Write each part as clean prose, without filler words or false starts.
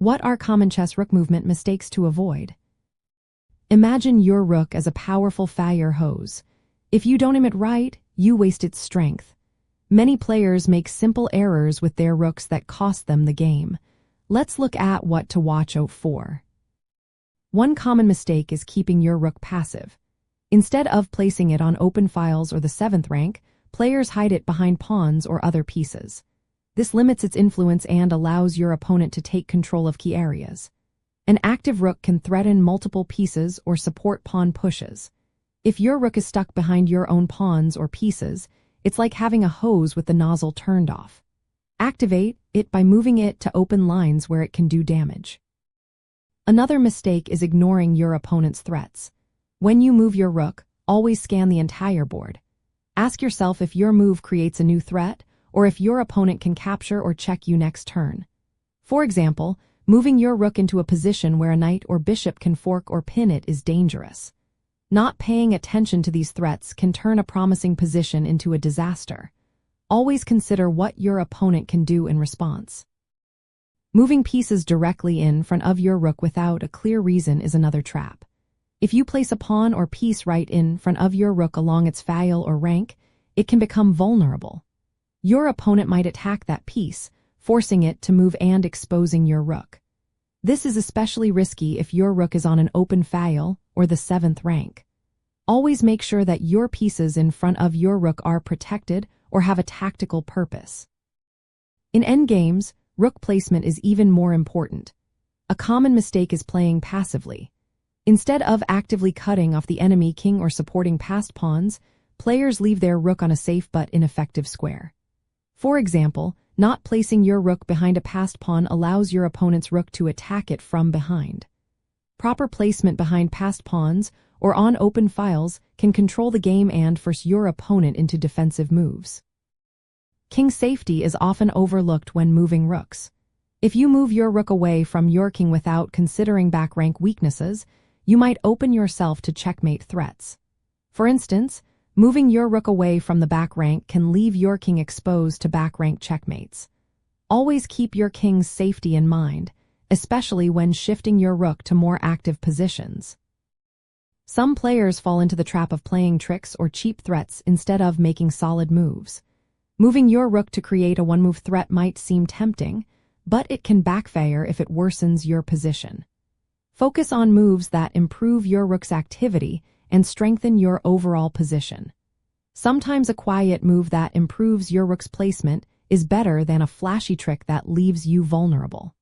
What are common chess rook movement mistakes to avoid? Imagine your rook as a powerful fire hose. If you don't aim it right, you waste its strength. Many players make simple errors with their rooks that cost them the game. Let's look at what to watch out for. One common mistake is keeping your rook passive. Instead of placing it on open files or the 7th rank, players hide it behind pawns or other pieces. This limits its influence and allows your opponent to take control of key areas. An active rook can threaten multiple pieces or support pawn pushes. If your rook is stuck behind your own pawns or pieces, it's like having a hose with the nozzle turned off. Activate it by moving it to open lines where it can do damage. Another mistake is ignoring your opponent's threats. When you move your rook, always scan the entire board. Ask yourself if your move creates a new threat, or if your opponent can capture or check you next turn. For example, moving your rook into a position where a knight or bishop can fork or pin it is dangerous. Not paying attention to these threats can turn a promising position into a disaster. Always consider what your opponent can do in response. Moving pieces directly in front of your rook without a clear reason is another trap. If you place a pawn or piece right in front of your rook along its file or rank, it can become vulnerable. Your opponent might attack that piece, forcing it to move and exposing your rook. This is especially risky if your rook is on an open file or the 7th rank. Always make sure that your pieces in front of your rook are protected or have a tactical purpose. In endgames, rook placement is even more important. A common mistake is playing passively. Instead of actively cutting off the enemy king or supporting passed pawns, players leave their rook on a safe but ineffective square. For example, not placing your rook behind a passed pawn allows your opponent's rook to attack it from behind. Proper placement behind passed pawns or on open files can control the game and force your opponent into defensive moves. King safety is often overlooked when moving rooks. If you move your rook away from your king without considering back rank weaknesses, you might open yourself to checkmate threats. For instance, moving your rook away from the back rank can leave your king exposed to back rank checkmates. Always keep your king's safety in mind, especially when shifting your rook to more active positions. Some players fall into the trap of playing tricks or cheap threats instead of making solid moves. Moving your rook to create a one-move threat might seem tempting, but it can backfire if it worsens your position. Focus on moves that improve your rook's activity and strengthen your overall position. Sometimes a quiet move that improves your rook's placement is better than a flashy trick that leaves you vulnerable.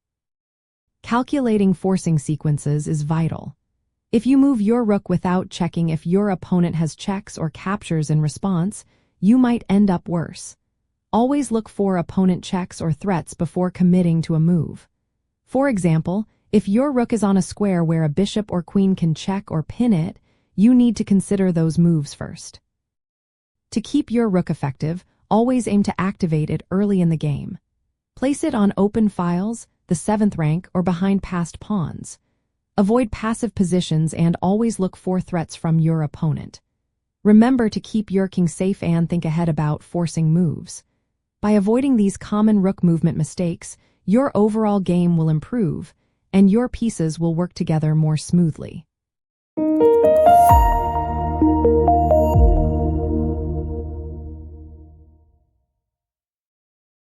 Calculating forcing sequences is vital. If you move your rook without checking if your opponent has checks or captures in response, you might end up worse. Always look for opponent checks or threats before committing to a move. For example, if your rook is on a square where a bishop or queen can check or pin it, you need to consider those moves first. To keep your rook effective, always aim to activate it early in the game. Place it on open files, the 7th rank, or behind passed pawns. Avoid passive positions and always look for threats from your opponent. Remember to keep your king safe and think ahead about forcing moves. By avoiding these common rook movement mistakes, your overall game will improve, and your pieces will work together more smoothly.